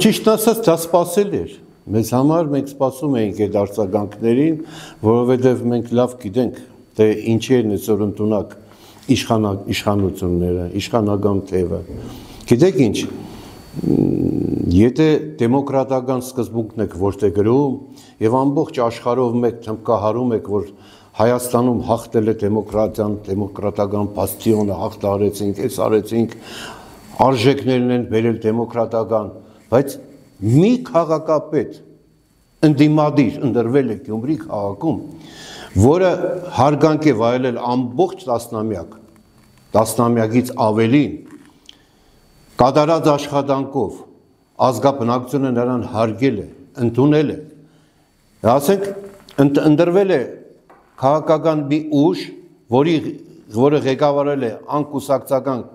Ճիշտ ասած, դա սպասել էր։ Մեզ համար մենք սպասում էինք այդ արձագանքներին, որովհետև մենք լավ գիտենք, թե ինչի են այսօր ընդունակ իշխանությունները, իշխանական թևը։ Գիտեք ինչ, եթե դեմոկրատական սկզբունքն եք որտեղ գրում եւ ամբողջ աշխարհով մեկ թմկահարում եք, որ Հայաստանում հաղթել է դեմոկրատիան, դեմոկրատական բաստիոնը հաղթարեցինք, այս արեցինք, արժեքներն են բերել դեմոկրատական, բայց մի քաղաքապետ ընդդիմադիր ընդրվել է Գյումրի քաղաքում, որը հարգանք է վայելել ամբողջ տասնամյակից ավելին, կատարած աշխատանքով, ազգաբնակչությունը նրան հարգել է, ընդունել է, ասենք ընդրվել է քաղաքական մի ուժ, որը ղեկավարել է անկուսակցական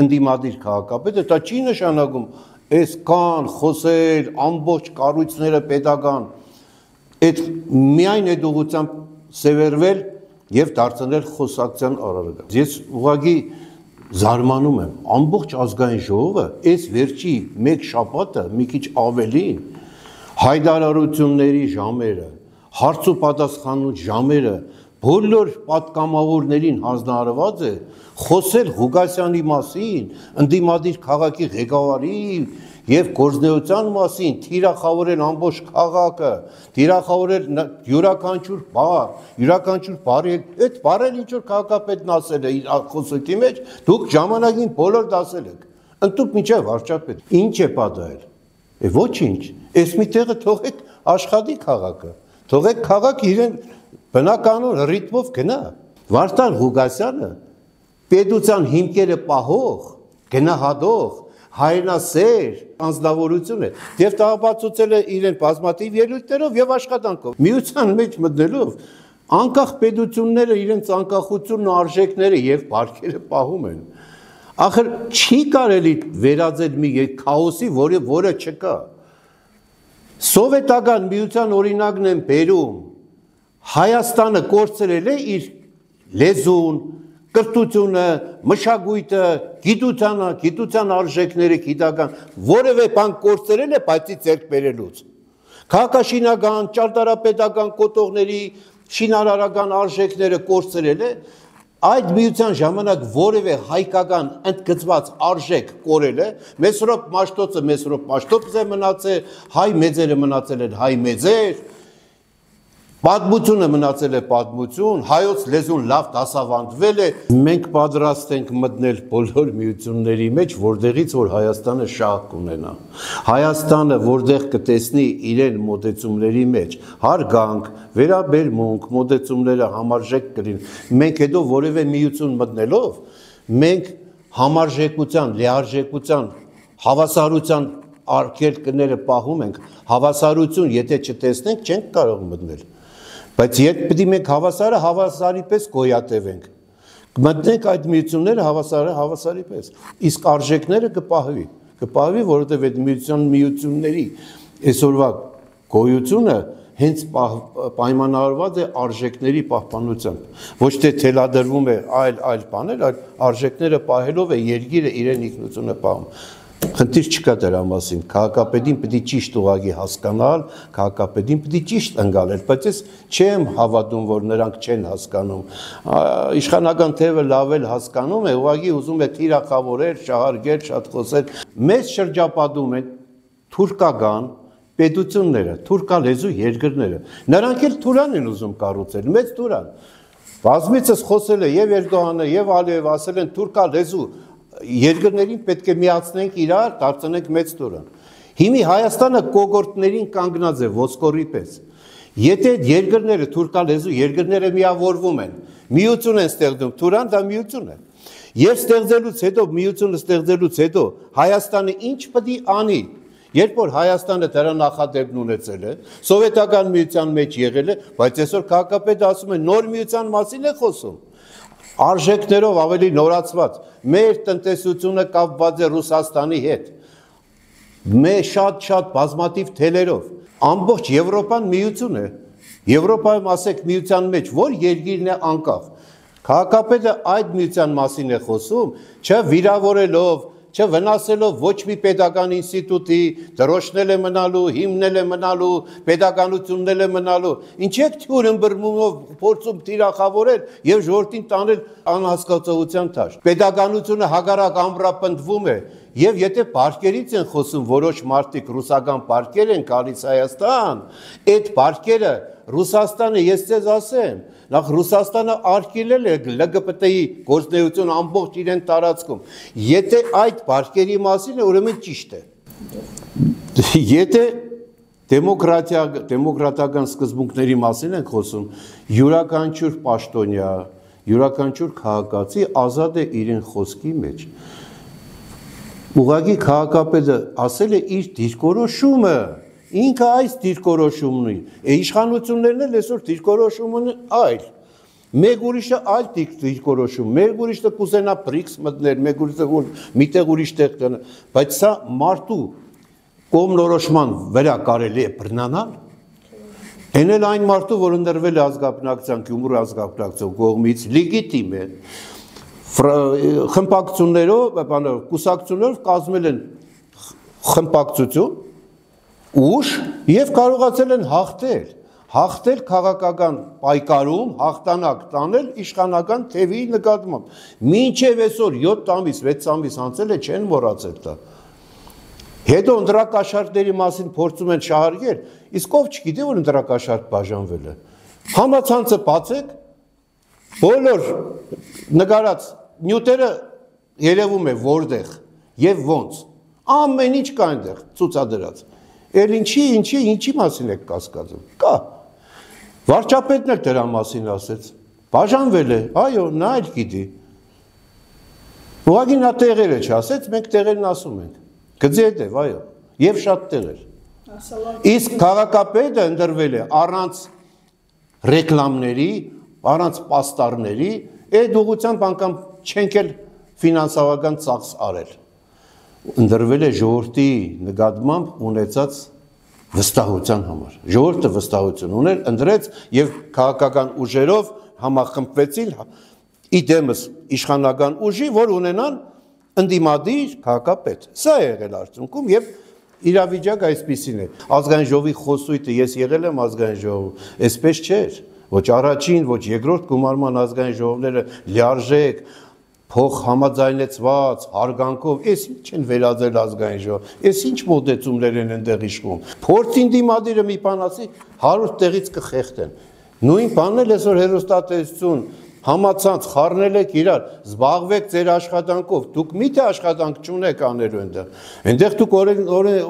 ընդդիմադիր քաղաքապետը, դա չի նշանակում այսքան խոսել, ամբողջ կառույցները պետական, այդ միայն այդ ուղղությամբ սևեռվել եւ դարձնել խոսակցության արարած։ Ես ուղղակի զարմանում եմ, ամբողջ ազգային ժողովը այս վերջի մեկ շաբաթը մի քիչ ավելին հայտարարությունների ժամերը, հարց ու պատասխանու ժամերը բոլոր պատգամավորներին հանձնարարված է խոսել Ղուկասյանի մասին, ընդդիմադիր քաղաքի ղեկավարի եւ գործնեության մասին, թիրախավորել ամբողջ քաղաքը, թիրախավորել յուրաքանչյուր բառ, այդ բառերը ինչ որ քաղաքապետն ասել է իր խոսքի մեջ, դուք ժամանակին բոլոր դասել եք, ընդդուք միջև վարչապետ, ինչ է պատահել։ Ոչինչ, այս մի տեղը թողեք աշխատի քաղաքը, թողեք քաղաքը իրեն բնականոն ռիթմով գնա։ Վարդան Ղուկասյանը պետության հիմքերը պահող, գնահատող, հայրենասեր անձնավորություն է եւ տաղապացուցել է իրեն բազմաթիվ ելույթներով եւ աշխատանքով։ Միության մեջ մտնելով անկախ պետությունները իրենց անկախությունն ու արժեքները եւ բարքերը պահում են։ Ախր չի կարելի վերածել մի քաոսի, որը չկա։ Սովետական միության օրինակն են բերում։ Հայաստանը կորցրել է իր լեզուն, կրթությունը, մշակույթը, գիտության արժեքները, գիտական, որևէ բան կորցրել է, բացի ձեռք բերելուց։ Քաղաքաշինական, ճարտարապետական կոթողների, շինարարական արժեքները կորցրել է, այդ միության ժամանակ որևէ հայկական ընդգծված արժեք կորել է, Մեսրոպ Մաշտոց է մնացել, հայ մեծերը մնացել են հայ մեծեր, պատմությունը մնացել է պատմություն, հայոց լեզուն լավ դասավանդվել է, մենք պատրաստ ենք մտնել բոլոր միությունների մեջ, որտեղից որ Հայաստանը շահ կունենա։ Հայաստանը որտեղ կտեսնի իրեն մոտեցումների մեջ, հարգանք, վերաբերմունք, մոտեցումները համարժեք կլին, մենք հետո որևէ միություն մտնելով, մենք համարժեքության, լիարժեքության, հավասարության արգելքները պահում ենք, հավասարություն եթե չտեսնենք, չենք կարող մտնել։ Բայց երբ պիտի մենք հավասարի պես գոյատևենք, մտնենք այդ միությունները հավասարի պես, իսկ արժեքները կպահվի, որովհետև այդ միությունների այսօրվա գոյությունը հենց պայմանավորված է արժեքների պահպանությամբ, ոչ թե թելադրվում է այլ բաներ, այլ արժեքները պահելով է երկիրը իրեն ինքնությունը պահում։ Խնդիր չկա դրա մասին, քաղաքապետին պիտի ճիշտ ուղղակի հասկանալ, քաղաքապետին պիտի ճիշտ ընկալել, բայց ես չեմ հավատում, որ նրանք չեն հասկանում։ Իշխանական թևը լավ էլ հասկանում է, ուղղակի ուզում է թիրախավորել, շահարկել, շատ խոսել։ Մեծ շրջապատում են թուրքական պետությունները, թուրքալեզու երկրները։ Նրանք էլ Թուրան են ուզում կառուցել, մեծ Թուրան։ Բազմիցս խոսել է եւ Էրդողանը, եւ Ալիևը ասել են թուրքալեզու երկրներին պետք է միացնենք իրար, դարձնենք մեծ Թուրան։ Հիմի Հայաստանը կողորտներին կանգնած է ոսկորի պես։ Եթե երկրները թուրքալեզու երկրները միավորվում են, միություն են ստեղծում, Թուրան դա միություն է։ Եվ ստեղծելուց հետո միությունը ստեղծելուց հետո Հայաստանը ինչ պետք է անի, երբ որ Հայաստանը դրա նախադեպն ունեցել է, սովետական միության մեջ եղել է, բայց այսօր քաղաքապետը ասում է նոր միության մասին է խոսում։ Արժեքներով ավելի նորացված, մեր տնտեսությունը կապված է Ռուսաստանի հետ, մեր շատ բազմաթիվ թելերով, ամբողջ Եվրոպան միություն է, Եվրոպայում ասեք միության մեջ, որ երկիրն է անկախ, քաղաքապետը այդ միության մասին է խոսում, չվիրավորելով, չվնասելով ոչ մի pedagogan ինստիտուտի, դրոշնել է մնալու, հիմնել է մնալու, pedagoganություննել է մնալու։ Ինչ եք թյուր ըմբռնումով փորձում թիրախավորել եւ ժողովրդին տանել անհասկացողության դաշտ։ Pedagoganությունը հագարակ ամրապնդվում է եւ եթե պարկերից են խոսում որոշ մարդիկ ռուսական պարկեր են գալիս Հայաստան, այդ պարկերը Ռուսաստանը ես ձեզ ասեմ, նախ Ռուսաստանը արգելել է ԼԳԲՏ-ի գործունեություն ամբողջ իրեն տարածքում։ Եթե այդ պարկերի մասին է, ուրեմն ճիշտ է։ Եթե դեմոկրատական սկզբունքների մասին ենք խոսում, յուրաքանչյուր պաշտոնյա, յուրաքանչյուր քաղաքացի ազատ է իրեն խոսքի մեջ։ Ուղղակի քաղաքապետը ասել է իր դիրքորոշումը, ինքը այս դիրքորոշումն ունի, իշխանություններն էլ այսօր դիրքորոշումն այլ, մեկ ուրիշը այլ դիրքորոշում, մեկ ուրիշը կուզենա BRICS մտներ, մեկ ուրիշը միտեղ ուրիշ տեղ կնա, բայց սա մարդու կողմնորոշման վրա կարելի է բռնանալ, այն էլ այն մարդու, որ ընդրվել է ազգաբնակցության, Գյումրու ազգաբնակցության կողմից, լեգիտիմ է, խմբակցություններով, կուսակցություններով կազմել են խմբակցություն, ուժ եւ կարողացել են հաղթել քաղաքական պայքարում, հաղթանակ տանել իշխանական թևի նկատմամբ։ Մինչև այսօր 7 ամիս, 6 ամիս անցել է, չեն մոռացել դա։ Հետո ընդրակաշարքների մասին փորձում են շահարկել, իսկ ով չգիտի, որ ընդրակաշարք բաժանվել է։ Համացանցը բացեք, բոլոր նկարած նյութերը երևում է որտեղ եւ ոնց։ Ամեն ինչ կա այնտեղ ցուցադրած։ Էլ ինչի մասին եք կասկածում։ Կա։ Վարչապետն էլ դրա մասին ասեց։ Բաժանվել է, այո, նա էլ գիտի։ Ուղղակի նա տեղերը չասեց, մենք տեղերն ասում ենք։ Գծի հետև, այո, եւ շատ տեղեր։ Իսկ քաղաքապետը ընդրվել է առանց ռեկլամների, առանց պաստառների, այդ ուղղությամբ անգամ չենք էլ ֆինանսավորական ծախս արել։ Ընդրվել է ժողովրդի նկատմամբ ունեցած վստահության համար։ Ժողովուրդը վստահություն ուներ, ընդրեց եւ քաղաքական ուժերով համախմբվեցին իդեմս իշխանական ուժի, որ ունենան ընդդիմադիր քաղաքապետ։ Սա է եղել արդյունքում եւ իրավիճակը այսպեսին է։ Ազգային ժողովի խոսույթը ես եղել եմ ազգային ժողովում, այսպես չէր։ Ոչ առաջին, ոչ երկրորդ գումարման ազգային ժողովները լիարժեք փող համաձայնեցված, հարգանքով, այս ինչ են վերածել ազգային ժողով, այս ինչ մոտեցումներ են այնտեղ իշխում։ Փորձին դիմադիրը մի բան ասի, 100 տեղից կխեղդեն։ Նույն բանն էլ այսօր հերոստատեսություն, համացանց, խառնել եք իրար, զբաղվեք ձեր աշխատանքով, դուք միթե աշխատանք չունեք անելու այնտեղ։ Այնտեղ դուք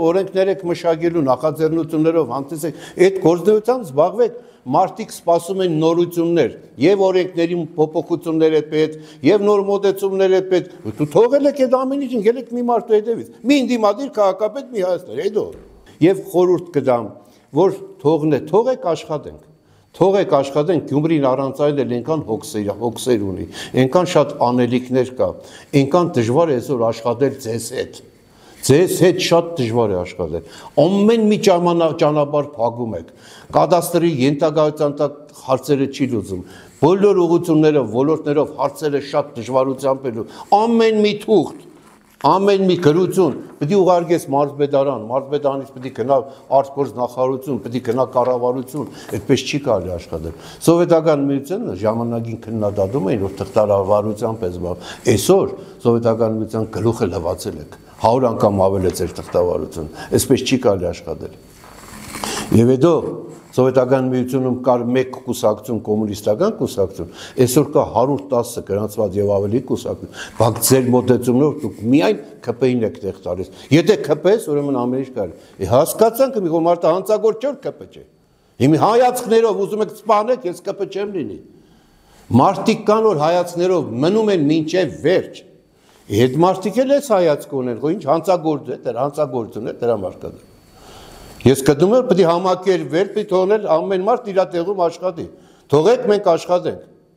օրենքներ եք մշակելու, նախաձեռնություններով հանդիսեք, այդ գործունեությամբ զբաղվեք։ Մարդիկ սպասում են նորություններ, եւ օրենքների փոփոխություններ է պետք, եւ նոր մոտեցումներ է պետք։ Դու թողել եք այդ ամեն ինչը, ելեք մի մարդու հետևից։ Մի ինդիմադիր քաղաքապետ մի Հայաստան, հետո։ Եվ խորհուրդ կդամ, որ թողեք աշխատենք։ Թողեք աշխատենք, Գյումրին առանց այլ էլ այնքան հոգսեր ունի, այնքան շատ անելիքներ կա, այնքան դժվար է այսօր աշխատել ձեզ հետ։ Ձեզ հետ շատ դժվար է աշխատել։ Ամեն մի ճանապարհ փակում եք։ Կադաստրի ենթակայության տակ հարցերը չի լուծում։ Բոլոր ուղղություններով, ոլորտներով հարցերը շատ դժվարությամբ են։ Ամեն մի թուղթ, ամեն մի գրություն պետք է ուղարկես մարզպետարան, մարզպետարանից պետք է գնա արտգործ նախարարություն, պետք է գնա կառավարություն, այդպես չի կարելի աշխատել։ Սովետական միությունը ժամանակին քննադատում էին, որ թղթավարությամբ է զբաղվում։ Այսօր սովետական միության գլուխը լվացել եք։ 100 անգամ ավել է ձեր թղթավարություն, այսպես չի կարելի աշխատել։ Եվ հետո Սովետական միությունում կար մեկ կուսակցություն, կոմունիստական կուսակցություն, այսօր կա 110 գրանցված եւ ավելի կուսակցություն, բայց ձեր մոտեցումով դուք միայն ԿՊ-ին եք տեղ տալիս։ Եթե ԿՊ-ս, ուրեմն ամեն ինչ կարելի։ Հասկացանք մի մարդը հանցագործ չէ, ԿՊ չէ։ Հիմա հայացքներով ուզում եք սպանեք, ես ԿՊ չեմ լինի։ Մարդիկ կան, որ հայացքներով մնում են մինչև վերջ։ Այդ մարդիկ էլ էս հայացք ունեն, ինչ հանցագործ է, դեռ հանցագործություն է, դրա մարդկա։ Ես գտնում եմ պետք է համակերպվել, պետք է թողնել ամեն մարդ իր տեղում աշխատի։ Թողեք մենք աշխատենք։